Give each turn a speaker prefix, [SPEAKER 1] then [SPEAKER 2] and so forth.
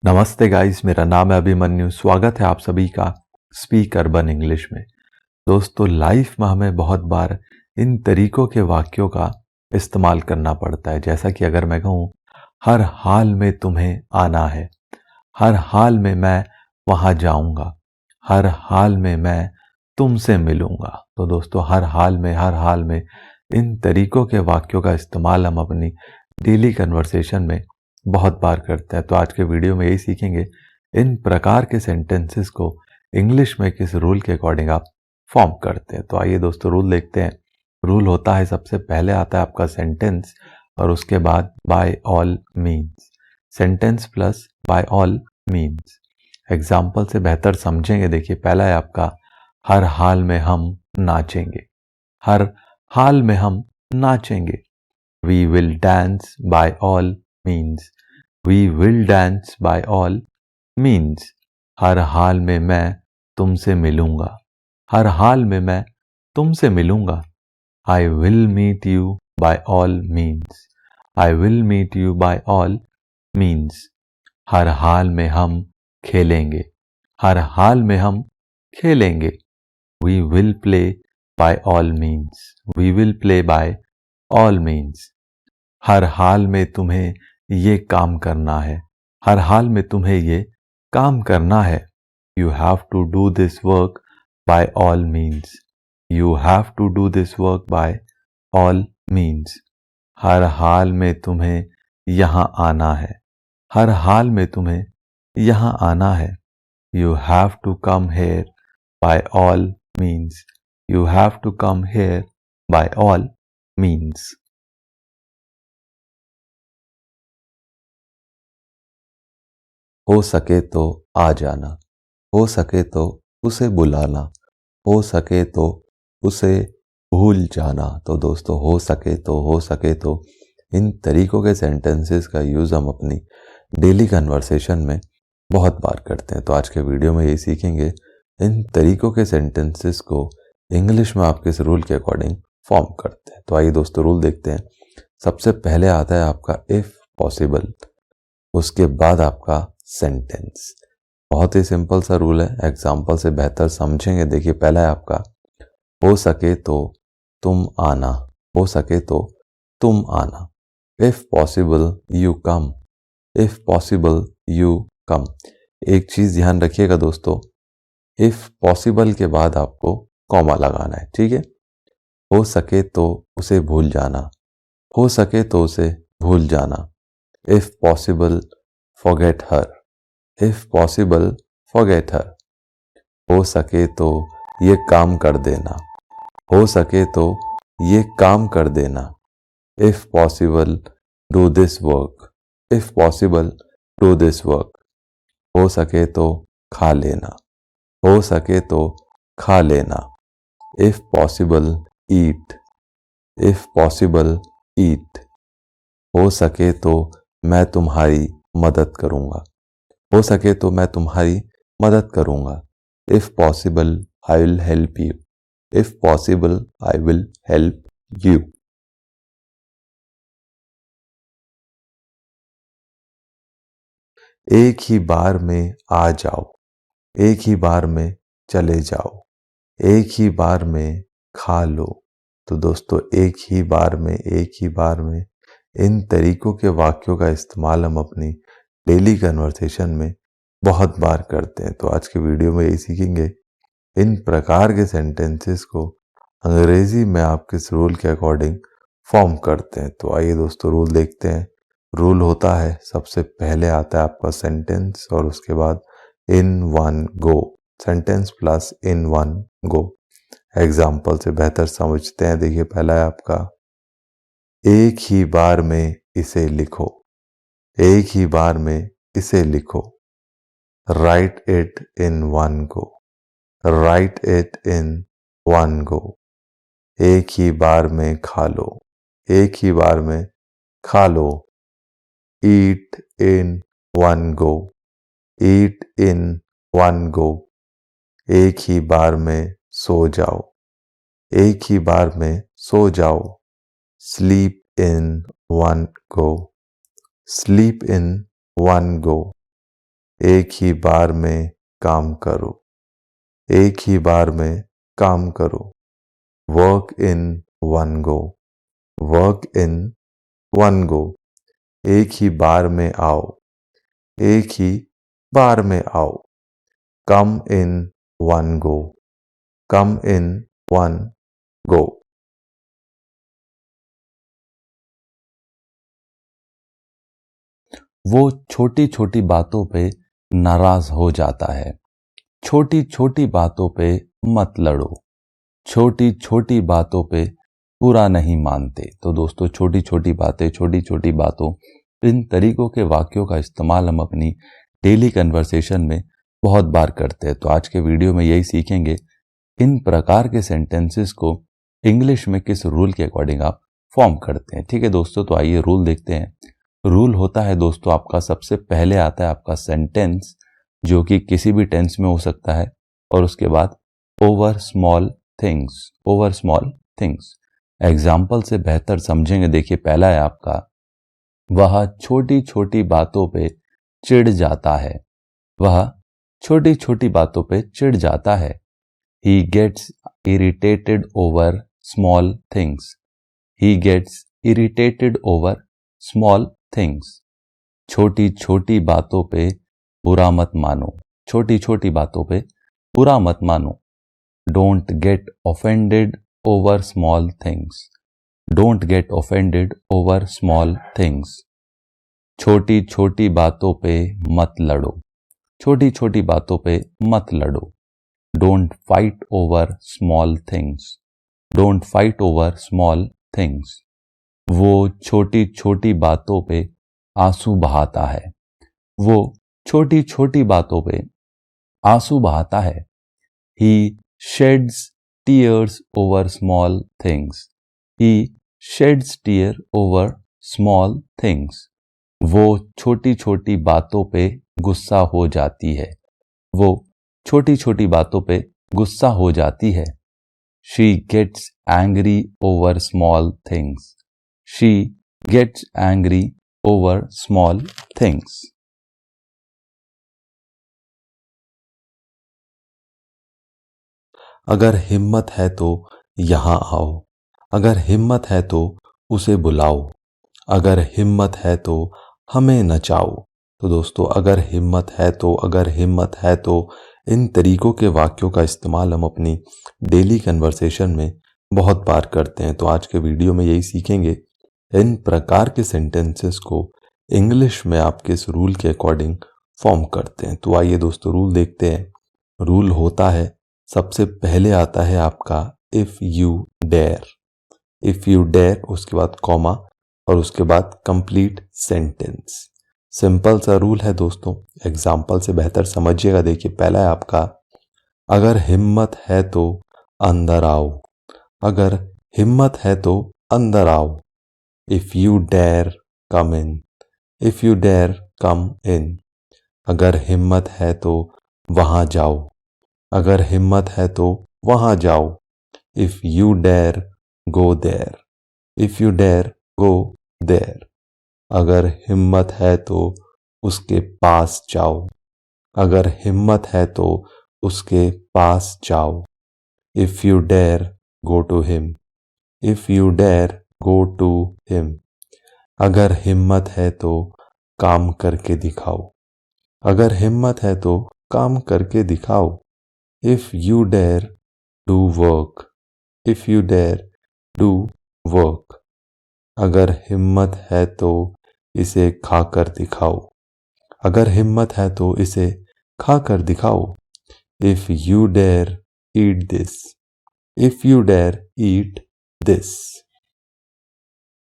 [SPEAKER 1] नमस्ते गाइस, मेरा नाम है अभिमन्यु। स्वागत है आप सभी का स्पीक अर्बन इंग्लिश में। दोस्तों, लाइफ में हमें बहुत बार इन तरीकों के वाक्यों का इस्तेमाल करना पड़ता है। जैसा कि अगर मैं कहूँ, हर हाल में तुम्हें आना है, हर हाल में मैं वहाँ जाऊँगा, हर हाल में मैं तुमसे मिलूँगा। तो दोस्तों, हर हाल में इन तरीकों के वाक्यों का इस्तेमाल हम अपनी डेली कन्वर्सेशन में बहुत बार करते हैं। तो आज के वीडियो में यही सीखेंगे, इन प्रकार के सेंटेंसेस को इंग्लिश में किस रूल के अकॉर्डिंग आप फॉर्म करते हैं। तो आइए दोस्तों, रूल देखते हैं। रूल होता है, सबसे पहले आता है आपका सेंटेंस और उसके बाद by all means. Sentence plus by all means. Example से बेहतर समझेंगे। देखिए, पहला है आपका, हर हाल में हम नाचेंगे। हर हाल में हम नाचेंगे। We will dance by all means. We will dance by all means. हर हाल में मैं तुमसे मिलूंगा। हर हाल में मैं तुमसे मिलूंगा। I will meet you by all means. I will meet you by all means. हर हाल में हम खेलेंगे। हर हाल में हम खेलेंगे। We will play by all means. We will play by all means. हर हाल में तुम्हें ये काम करना है। हर हाल में तुम्हें ये काम करना है। You have to do this work by all means. You have to do this work by all means. हर हाल में तुम्हें यहाँ आना है। हर हाल में तुम्हें यहाँ आना है। You have to come here by all means. You have to come here by all means. हो सके तो आ जाना, हो सके तो उसे बुलाना, हो सके तो उसे भूल जाना। तो दोस्तों, हो सके तो इन तरीकों के सेंटेंसेस का यूज़ हम अपनी डेली कन्वर्सेशन में बहुत बार करते हैं। तो आज के वीडियो में यही सीखेंगे, इन तरीकों के सेंटेंसेस को इंग्लिश में आप किस रूल के अकॉर्डिंग फॉर्म करते हैं। तो आइए दोस्तों, रूल देखते हैं। सबसे पहले आता है आपका इफ़ पॉसिबल, उसके बाद आपका सेंटेंस। बहुत ही सिंपल सा रूल है, एग्जाम्पल से बेहतर समझेंगे। देखिए, पहला है आपका, हो सके तो तुम आना। हो सके तो तुम आना। If possible you come. If possible you come. एक चीज ध्यान रखिएगा दोस्तों, इफ पॉसिबल के बाद आपको कॉमा लगाना है, ठीक है। हो सके तो उसे भूल जाना। हो सके तो उसे भूल जाना। If possible forget her. If possible forget हर। हो सके तो ये काम कर देना। हो सके तो ये काम कर देना। If possible do this work. If possible do this work. हो सके तो खा लेना। हो सके तो खा लेना। If possible eat. If possible eat. हो सके तो मैं तुम्हारी मदद करूंगा। हो सके तो मैं तुम्हारी मदद करूंगा। If possible I will help you. If possible I will help you. एक ही बार में आ जाओ। एक ही बार में चले जाओ। एक ही बार में खा लो। तो दोस्तों, एक ही बार में, एक ही बार में, इन तरीकों के वाक्यों का इस्तेमाल हम अपनी डेली कन्वर्सेशन में बहुत बार करते हैं। तो आज के वीडियो में यही सीखेंगे, इन प्रकार के सेंटेंसेस को अंग्रेजी में आप किस रूल के अकॉर्डिंग फॉर्म करते हैं। तो आइए दोस्तों, रूल देखते हैं। रूल होता है, सबसे पहले आता है आपका सेंटेंस और उसके बाद इन वन गो। सेंटेंस प्लस इन वन गो। एग्जाम्पल से बेहतर समझते हैं। देखिए, पहला है आपका, एक ही बार में इसे लिखो। एक ही बार में इसे लिखो। Right it in one go. Right it in one गो। एक ही बार में खा लो। एक ही बार में खा लो। ईट इन वन गो। ईट इन वन गो। एक ही बार में सो जाओ। एक ही बार में सो जाओ। Sleep in one go. Sleep in one गो। एक ही बार में काम करो, एक ही बार में काम करो। Work in one go, work in one गो। एक ही बार में आओ, एक ही बार में आओ। Come in one go, come in one go. वो छोटी छोटी बातों पे नाराज हो जाता है। छोटी छोटी बातों पे मत लड़ो, छोटी छोटी बातों पे बुरा नहीं मानते। तो दोस्तों, छोटी छोटी बातें, छोटी छोटी बातों, इन तरीकों के वाक्यों का इस्तेमाल हम अपनी डेली कन्वर्सेशन में बहुत बार करते हैं। तो आज के वीडियो में यही सीखेंगे, इन प्रकार के सेंटेंसेस को इंग्लिश में किस रूल के अकॉर्डिंग आप फॉर्म करते हैं। ठीक है दोस्तों, तो आइए रूल देखते हैं। रूल होता है दोस्तों आपका, सबसे पहले आता है आपका सेंटेंस, जो कि किसी भी टेंस में हो सकता है, और उसके बाद over small things, over small things. Example से बेहतर समझेंगे। देखिए, पहला है आपका, वह छोटी छोटी बातों पे चिढ़ जाता है, वह छोटी छोटी बातों पे चिढ़ जाता है। He gets irritated over small things. He gets irritated over small things. छोटी छोटी बातों पे बुरा मत मानो, छोटी छोटी बातों पे बुरा मत मानो। Don't get offended over small things. Don't get offended over small things. छोटी छोटी बातों पे मत लड़ो, छोटी छोटी बातों पे मत लड़ो। Don't fight over small things. Don't fight over small things. वो छोटी छोटी बातों पे आंसू बहाता है, वो छोटी छोटी बातों पे आंसू बहाता है। He sheds tears over small things. He sheds tears over small things. वो छोटी छोटी बातों पे गुस्सा हो जाती है, वो छोटी छोटी बातों पे गुस्सा हो जाती है। She gets angry over small things. She gets angry over small things. अगर हिम्मत है तो यहाँ आओ, अगर हिम्मत है तो उसे बुलाओ, अगर हिम्मत है तो हमें नचाओ। तो दोस्तों, अगर हिम्मत है तो, अगर हिम्मत है तो, इन तरीकों के वाक्यों का इस्तेमाल हम अपनी डेली कन्वर्सेशन में बहुत बार करते हैं। तो आज के वीडियो में यही सीखेंगे, इन प्रकार के सेंटेंसेस को इंग्लिश में आप किस रूल के अकॉर्डिंग फॉर्म करते हैं। तो आइए दोस्तों, रूल देखते हैं। रूल होता है, सबसे पहले आता है आपका if you dare, if you dare, उसके बाद कॉमा, और उसके बाद कंप्लीट सेंटेंस। सिंपल सा रूल है दोस्तों, एग्जाम्पल से बेहतर समझिएगा। देखिए, पहला है आपका, अगर हिम्मत है तो अंदर आओ, अगर हिम्मत है तो अंदर आओ। If you dare come in, if you dare come in. अगर हिम्मत है तो वहां जाओ, अगर हिम्मत है तो वहां जाओ। If you dare go there, if you dare go there. अगर हिम्मत है तो उसके पास जाओ, अगर हिम्मत है तो उसके पास जाओ। If you dare go to him, if you dare go to him. अगर हिम्मत है तो काम करके दिखाओ, अगर हिम्मत है तो काम करके दिखाओ। If you dare do work, if you dare do work. अगर हिम्मत है तो इसे खाकर दिखाओ, अगर हिम्मत है तो इसे खाकर दिखाओ। If you dare eat this, if you dare eat this.